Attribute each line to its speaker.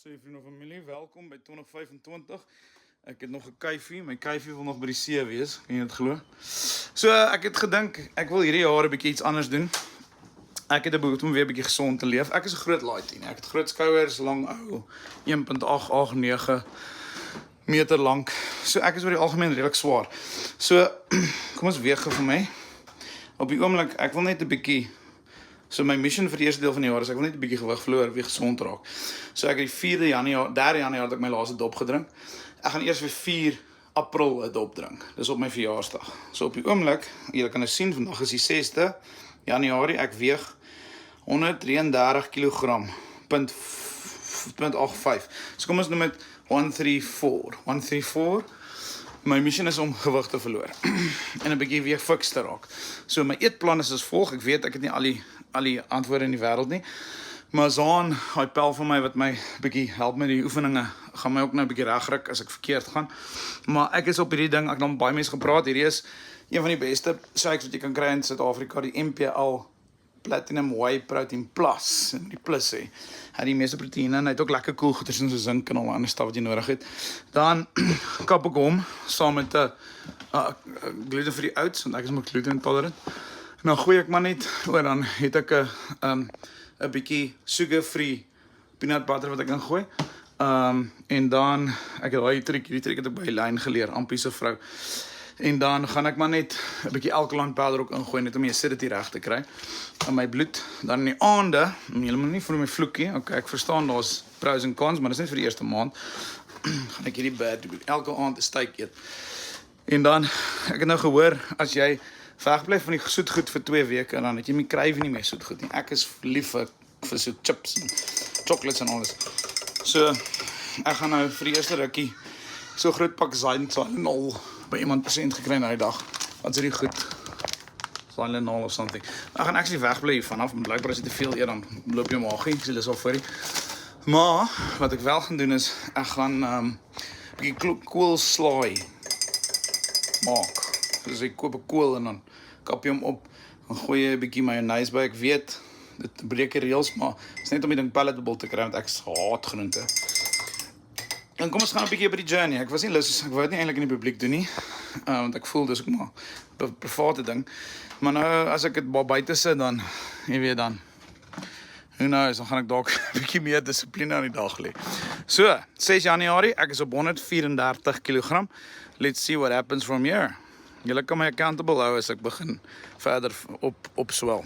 Speaker 1: Sê vriende en familie, welkom by 2025. Ek het nog 'n kuifie, my kuifie wil nog by die see wees, kan jy dit glo? So ek het gedink, ek wil hierdie jaar 'n bietjie iets anders doen. Ek het 'n behoefte om weer 'n bietjie gesond te leef. Ek is 'n groot laaitjie, ek het groot skouers, lang ou, 1.889 meter lank. So ek is oor die algemeen redelik swaar. So kom ons weeg gou vir my. Op die oomblik, ek wil net 'n bietjie. So my mission vir die eerste deel van die jaar is ek wil net 'n bietjie gewig verloor, weer gesond raak. So ek het die 3 Januarie het ek my laaste dop gedrink. Ek gaan eers vir 4 April 'n dop drink. Dis op my verjaarsdag. So op die oomblik, julle kan nou sien vandag is die 6de Januarie, ek weeg 133 kg, 0.85. So kom ons noem dit 134. 134. My mission is om gewig te verloor en 'n bietjie weer fiks te raak. So my eetplan is as volg. Ek weet ek het nie al die antwoorde in die wêreld nie. Maar Zaan, hy pel van my wat my bietjie help met die oefeninge, gaan my ook nou 'n bietjie regryk as ek verkeerd gaan. Maar ek is op hierdie ding, ek het dan baie mense gepraat. Hierdie is een van die beste shakes wat jy kan kry in Suid-Afrika, die MPL Platinum Whey Protein Plus, en die plus sê. Hy het die meeste proteïene en hy het ook lekker koel goeders soos sink en al ander staf wat jy nodig het. Dan kap ek hom saam met 'n gluten-free oats, want ek is maar gluten intolerant. En dan gooi ek maar net oor, dan het ek 'n bietjie sugar-free peanut butter wat ek kan gooi. En dan ek het daai trick het ek by Lyn geleer, Ampie se vrou. En dan gaan ek maar net 'n bietjie alkaline powder ook ingooi net om die acidity reg te kry in my bloed. Dan in die aande, julle moet nie vir my vloekie. Okay, ek verstaan daar's pros en cons, maar dis net vir die eerste maand. Gaan ek hierdie bad doen. Elke aand 'n steak eet. En dan ek het nou gehoor as jy wegbly van die soetgoed vir 2 weke, dan het jy nie craving nie meer soetgoed nie. Ek is lief vir soet chips en chocolates en alles. So ek gaan nou vir die eerste rukkie so groot pak Zylinol by iemand persent gekry na die dag. Wat is dit goed? Zylinol of something. Ek gaan actually wegbly hiervan af, want blykbaar as jy te veel eet dan loop jy maagie. Ek sê dis al vir die. Maar wat ek wel gaan doen is ek gaan bietjie koolslaai maak. Dus ek koop 'n kool en dan kap jy hom op, dan gooi jy 'n bietjie mayonnaise by. Ek weet dit breek die reëls, maar dit is net om die ding palatable te kry want ek haat groente. En kom ons gaan 'n bietjie op die journey. Ek was nie lus, ek wou dit nie eintlik in die publiek doen nie. Want ek voel dis ook maar 'n private ding. Maar nou as ek dit buite sit dan, jy weet dan, who knows, dan gaan ek dalk 'n bietjie meer dissipline aan die dag lê. So, 6 Januarie, ek is op 134 kg. Let's see what happens from here. Julle kan my accountable hou as ek begin verder opswel.